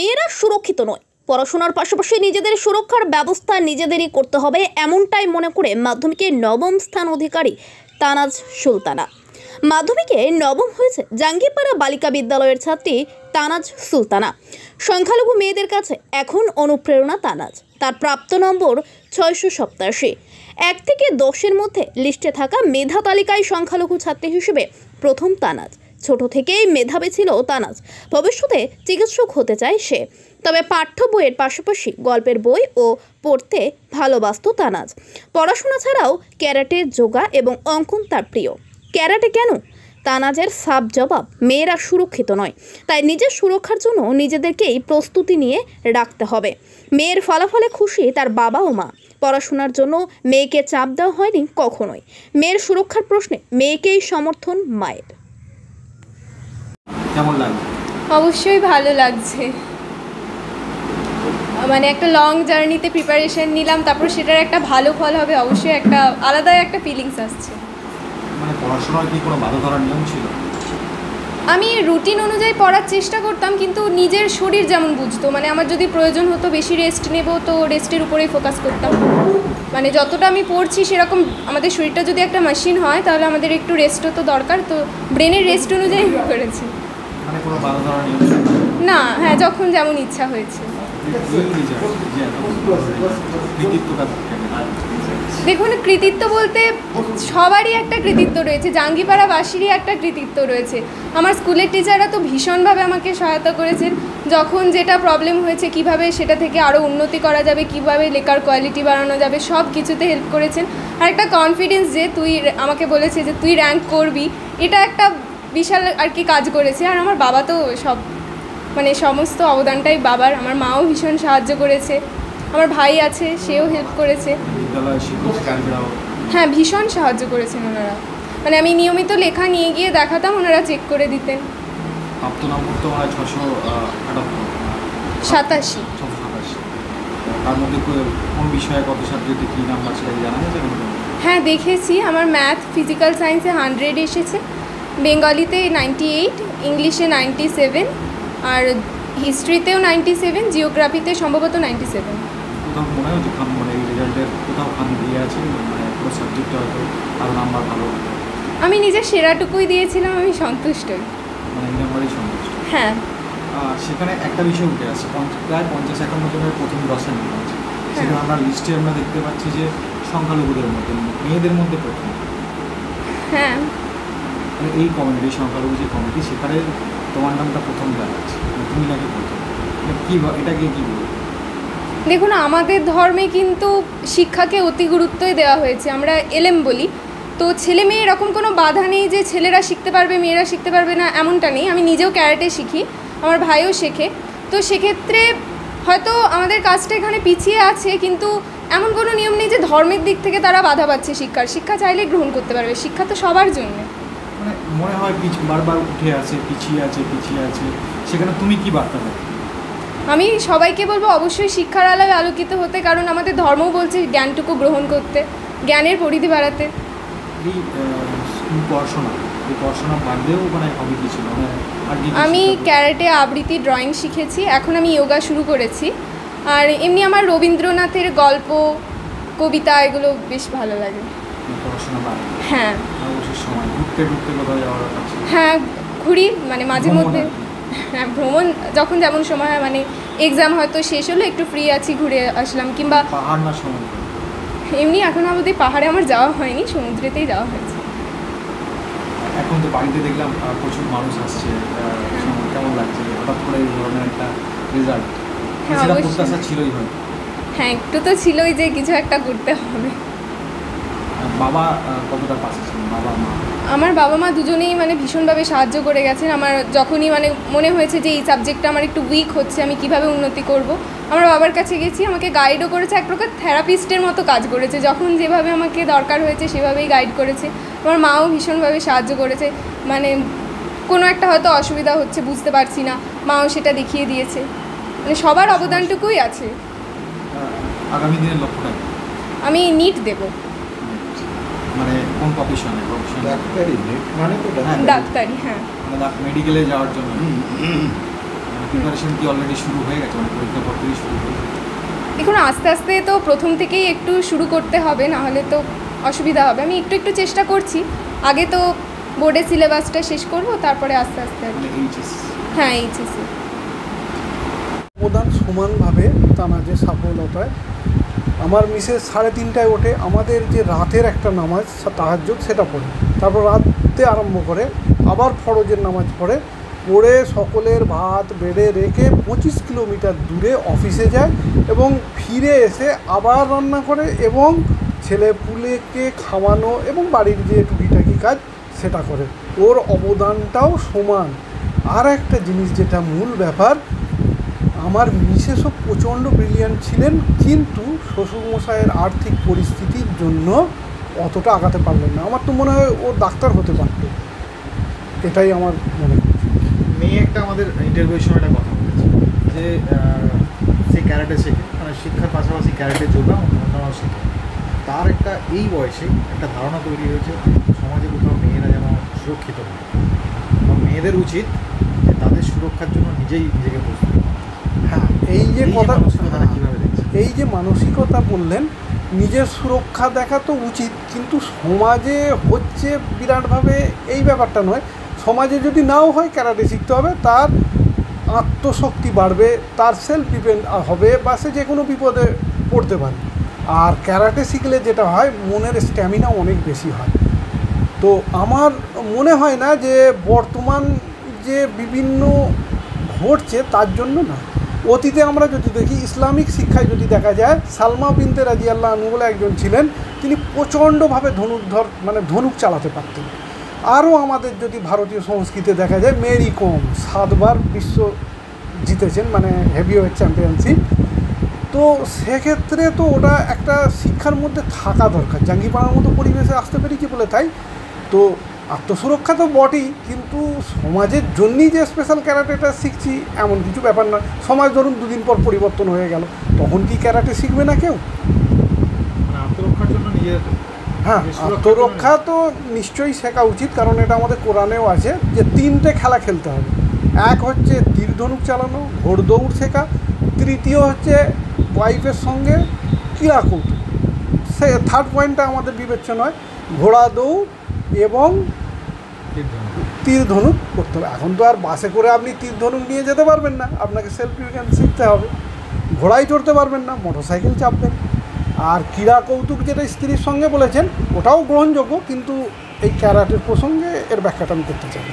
মেয়েরা সুরক্ষিত নয়, পড়াশোনার পাশাপাশি নিজেদের সুরক্ষার ব্যবস্থা নিজেদেরই করতে হবে, এমনটাই মনে করে মাধ্যমিকে নবম স্থান অধিকারী তানাজ সুলতানা। মাধ্যমিকে নবম হয়েছে জাঙ্গিপাড়া বালিকা বিদ্যালয়ের ছাত্রী তানাজ সুলতানা। সংখ্যালঘু মেয়েদের কাছে এখন অনুপ্রেরণা তানাজ। তার প্রাপ্ত নম্বর 687। 1 থেকে 10-এর মধ্যে লিস্টে থাকা মেধা তালিকায় সংখ্যালঘু ছাত্রী হিসেবে প্রথম তানাজ। ছোট থেকেই মেধাবী ছিল তানাজ। ভবিষ্যতে চিকিৎসক হতে চায় সে। তবে পাঠ্য বইয়ের পাশাপাশি গল্পের বই ও পড়তে ভালোবাসত তানাজ। পড়াশোনা ছাড়াও ক্যারাটে, যোগা এবং অঙ্কন তার প্রিয়। ক্যারাটে কেন? তানাজের সাফ জবাব, মেয়েরা সুরক্ষিত নয়, তাই নিজের সুরক্ষার জন্য নিজেদেরকেই প্রস্তুতি নিয়ে রাখতে হবে। মেয়ের ফলাফলে খুশি তার বাবা ও মা। পড়াশোনার জন্য মেয়েকে চাপ দেওয়া হয়নি কখনোই। মেয়ের সুরক্ষার প্রশ্নে মেয়েকেই সমর্থন মায়ের। কেমন লাগছে? অবশ্যই ভালো লাগছে। মানে একটা লং জার্নিতে প্রিপারেশন নিলাম, তারপর সেটার একটা ভালো ফল হবে, অবশ্যই একটা আলাদা একটা ফিলিংস আসছে। মানে পড়াশোনার কি কোনো বাধা ধরার নিয়ম ছিল? আমি রুটিন অনুযায়ী পড়ার চেষ্টা করতাম, কিন্তু নিজের শরীর যেমন বুঝতো, মানে আমার যদি প্রয়োজন হতো বেশি রেস্ট নেব, তো রেস্টের উপরেই ফোকাস করতাম। মানে যতটা আমি পড়ছি সেরকম আমাদের শরীরটা যদি একটা মেশিন হয়, তাহলে আমাদের একটু রেস্টও তো দরকার, তো ব্রেনের রেস্ট অনুযায়ী করেছি। মানে কোনো বাধা ধরার নিয়ম ছিল না, হ্যাঁ, যখন যেমন ইচ্ছা হয়েছে। দেখুন, কৃতিত্ব বলতে সবারই একটা কৃতিত্ব রয়েছে, জাঙ্গিপাড়াবাসীরই একটা কৃতিত্ব রয়েছে। আমার স্কুলের টিচাররা তো ভীষণভাবে আমাকে সহায়তা করেছেন। যখন যেটা প্রবলেম হয়েছে, কিভাবে সেটা থেকে আরও উন্নতি করা যাবে, কিভাবে লেখার কোয়ালিটি বাড়ানো যাবে, সব কিছুতে হেল্প করেছেন। আর একটা কনফিডেন্স যে আমাকে বলেছে যে তুই র্যাঙ্ক করবি, এটা একটা বিশাল আর কি কাজ করেছে। আর আমার বাবা তো মানে সমস্ত অবদানটাই বাবার। আমার মাও ভীষণ সাহায্য করেছে, আমার ভাই আছে, সেও হেল্প করেছে। হ্যাঁ, ভীষণ সাহায্য করেছেন ওনারা। মানে আমি নিয়মিত লেখা নিয়ে গিয়ে দেখাতাম, ওনারা চেক করে দিতেন। প্রাপ্ত নম্বর তো 87। তার মধ্যে কোন বিষয়ে কত সাবজেক্টে কী নাম্বার সেটা জানা যাচ্ছে? হ্যাঁ, দেখেছি। আমার ম্যাথ, ফিজিক্যাল সায়েন্সে 100 এসেছে, বেঙ্গলিতে 98, ইংলিশে 97, আর হিস্ট্রিতেও 97, জিওগ্রাফিতে সম্ভবত 97। কোথাও মনে হয় যে মানে এই রেজাল্টের কোথাও খান দিয়ে আছে, মানে কোনো সাবজেক্টে হয়তো আরও নাম্বার ভালো? আমি নিজের সেরাটুকুই দিয়েছিলাম, আমি সন্তুষ্টই। মানে এই নাম্বারই সন্তুষ্ট? হ্যাঁ। সেখানে একটা বিষয় উঠে আসছে, প্রায় 50-51 জনের প্রথম 10-এ নাম আছে। সেখানে আমরা লিস্টে আমরা দেখতে পাচ্ছি যে সংখ্যালঘুদের মধ্যে, মেয়েদের মধ্যে প্রথম। হ্যাঁ, মানে এই কমিটি, সংখ্যালঘু যে কমিটি, সেখানে তোমার নামটা প্রথম দেখাচ্ছে, তুমি নাকি প্রথম। কী এটাকে কী বলবো? দেখুন, আমাদের ধর্মে কিন্তু শিক্ষাকে অতি গুরুত্বই দেওয়া হয়েছে। আমরা এলেম বলি, তো ছেলে মেয়ে এরকম কোনো বাধা নেই যে ছেলেরা শিখতে পারবে মেয়েরা শিখতে পারবে না, এমনটা নেই। আমি নিজেও ক্যারাটে শিখি, আমার ভাইও শেখে। তো সেক্ষেত্রে হয়তো আমাদের কাজটা এখানে পিছিয়ে আছে, কিন্তু এমন কোনো নিয়ম নেই যে ধর্মের দিক থেকে তারা বাধা পাচ্ছে শিক্ষা চাইলে গ্রহণ করতে পারবে। শিক্ষা তো সবার জন্য। মানে মনে হয় বারবার উঠে আছে, পিছিয়ে আছে। সেখানে তুমি কি বার্তা দেবে? আমি সবাইকে বলবো অবশ্যই শিক্ষার আলোয় আলোকিত হতে, কারণ আমাদের ধর্মও বলছে জ্ঞানটুকু গ্রহণ করতে, জ্ঞানের পরিধি বাড়াতে। এই পড়াশোনা বাদেও মানে হবি কি ছিল? আমি ক্যারাটে, আবৃত্তি, ড্রয়িং শিখেছি। এখন আমি যোগা শুরু করেছি। আর এমনি আমার রবীন্দ্রনাথের গল্প, কবিতা, এগুলো বেশ ভালো লাগে। পড়াশোনা বাদে? হ্যাঁ। সময় ঘুরতে কোথাও যাওয়ার আছে? হ্যাঁ, ঘুরি, মানে মাঝে মধ্যে। হ্যাঁ, ভ্রমণ যখন যেমন সময় হয়, মানে এক্সাম হয়তো শেষ হলো, একটু ফ্রি আছি, ঘুরে আসলাম। কিংবা পাহাড় না সমুদ্র? এমনি এখনো অবধি পাহাড়ে আমার যাওয়া হয়নি, সমুদ্রেতেই যাওয়া হয়েছে। এখন তো বাড়িতে দেখলাম প্রচুর মানুষ আসছে, কেমন লাগছে হঠাৎ করে এই ধরনের একটা রেজাল্ট? সেটা প্রত্যাশা ছিলই হয়তো। হ্যাঁ, একটু তো ছিলই যে কিছু একটা করতে হবে। বাবা কতটা পাশে ছিলেন, বাবা মা? আমার বাবা মা দুজনেই মানে ভীষণভাবে সাহায্য করে গেছেন। আমার যখনই মানে মনে হয়েছে যে এই সাবজেক্টটা আমার একটু উইক হচ্ছে, আমি কিভাবে উন্নতি করব, আমার বাবার কাছে গেছি, আমাকে গাইডও করেছে, এক প্রকার থেরাপিস্টের মতো কাজ করেছে। যখন যেভাবে আমাকে দরকার হয়েছে সেভাবেই গাইড করেছে। আমার মাও ভীষণভাবে সাহায্য করেছে, মানে কোনো একটা হয়তো অসুবিধা হচ্ছে, বুঝতে পারছি না, মাও সেটা দেখিয়ে দিয়েছে। মানে সবার অবদানটুকুই আছে। আগামী দিনের লক্ষ্যটা? আমি নিট দেব। মানে কোন প্রফেশনে? ডাক্তারি? মানে তো ডাক্তারি। হ্যাঁ, মানে মেডিকেলে যাওয়ার জন্য প্রিপারেশন কি অলরেডি শুরু হয়ে গেছে, মানে পরীক্ষা পর থেকেই শুরু হয়ে গেছে? দেখুন আস্তে আস্তে তো প্রথম থেকেই একটু শুরু করতে হবে, না হলে তো অসুবিধা হবে। আমি একটু একটু চেষ্টা করছি, আগে তো বোর্ডের সিলেবাসটা শেষ করব, তারপরে আস্তে আস্তে আর কি। মানে এইচএস হ্যাঁ এইচএসসি। অবদান সমানভাবে তানাজের সফলতায়। আমার মিসেস 3:30টায় ওঠে, আমাদের যে রাতের একটা নামাজ তাহাজ্জুদ সেটা পড়ে, তারপর রাতে আরম্ভ করে আবার ফরজের নামাজ পড়ে, পড়ে সকলের ভাত বেড়ে রেখে 25 কিলোমিটার দূরে অফিসে যায় এবং ফিরে এসে আবার রান্না করে এবং ছেলেপুলেকে খাওয়ানো এবং বাড়ির যে টুকিটাকি কাজ সেটা করে। ওর অবদানটাও সমান। আর একটা জিনিস যেটা মূল ব্যাপার, আমার মিসেসও প্রচণ্ড ব্রিলিয়ান্ট ছিলেন, কিন্তু শ্বশুরমশাইয়ের আর্থিক পরিস্থিতির জন্য অতটা আগাতে পারলেন না। আমার তো মনে হয় ও ডাক্তার হতে পারত, এটাই আমার মনে হয়। মেয়ে একটা আমাদের ইন্টারভিউর সময় একটা কথা বলেছে যে সে ক্যারাটে শেখে, মানে শিক্ষার পাশাপাশি ক্যারাটে যোগা অন্যান্য শেখে। তার একটা এই বয়সে একটা ধারণা তৈরি হয়েছে সমাজে কোথাও মেয়েরা যেন সুরক্ষিত হয়, এবং মেয়েদের উচিত যে তাদের সুরক্ষার জন্য নিজেই নিজেকে প্রস্তুত করা। হ্যাঁ, এই যে কথা, মানসিকতাটা কীভাবে দেখছে? এই যে মানসিকতা বললেন, নিজের সুরক্ষা দেখা তো উচিত, কিন্তু সমাজে হচ্ছে বিরাটভাবে এই ব্যাপারটা নয়। সমাজে যদি নাও হয় ক্যারাটে শিখতে হবে, তার আত্মশক্তি বাড়বে, তার সেলফ ডিপেন্ড হবে, বা সে যে কোনো বিপদে পড়তে পারে। আর ক্যারাটে শিখলে যেটা হয়, মনের স্ট্যামিনা অনেক বেশি হয়। তো আমার মনে হয় না যে বর্তমান যে বিভিন্ন ঘটছে তার জন্য না। অতীতে আমরা যদি দেখি, ইসলামিক শিক্ষায় যদি দেখা যায়, সালমা বিনতে রাদিয়াল্লাহু আনহা বলে একজন ছিলেন, তিনি প্রচণ্ডভাবে ধনুক চালাতে পারতেন। আরও আমাদের যদি ভারতীয় সংস্কৃতিতে দেখা যায়, মেরি কম 7বার বিশ্ব জিতেছেন, মানে হেভিওয়েট চ্যাম্পিয়নশিপ। তো সেক্ষেত্রে তো ওটা একটা শিক্ষার মধ্যে থাকা দরকার। জাঙ্গিপাড়ার মতো পরিবেশে আসতে পেরেছি বলে তাই তো আত্মসুরক্ষা তো বটেই, কিন্তু সমাজের জন্যই যে স্পেশাল ক্যারাটেটা শিখছি এমন কিছু ব্যাপার না। সমাজ ধরুন 2 দিন পর পরিবর্তন হয়ে গেল, তখন কি ক্যারাটে শিখবে না কেউ? মানে আত্মরক্ষার জন্য নিজের হ্যাঁ, আত্মরক্ষা তো নিশ্চয়ই শেখা উচিত, কারণ এটা আমাদের কোরআনেও আছে যে 3টে খেলা খেলতে হবে। এক হচ্ছে তীর ধনুক চালানো, ঘোড়দৌড় শেখা, তৃতীয় হচ্ছে ওয়াইফের সঙ্গে ক্রীড়া কৌতুক, সে থার্ড পয়েন্টটা আমাদের বিবেচ্য নয়, ঘোড়া দৌড় এবং তীর ধনুক করতে হবে। এখন তো আর বাসে করে আপনি তীর ধনুক নিয়ে যেতে পারবেন না, আপনাকে সেলফ ডিফেন্স শিখতে হবে। ঘোড়ায় চড়তে পারবেন না, মোটরসাইকেল চাপবেন। আর ক্রীড়া কৌতুক যেটা স্ত্রীর সঙ্গে বলেছেন, ওটাও গ্রহণযোগ্য, কিন্তু এই ক্যারাটের প্রসঙ্গে এর ব্যাখ্যাটা আমি করতে চাই।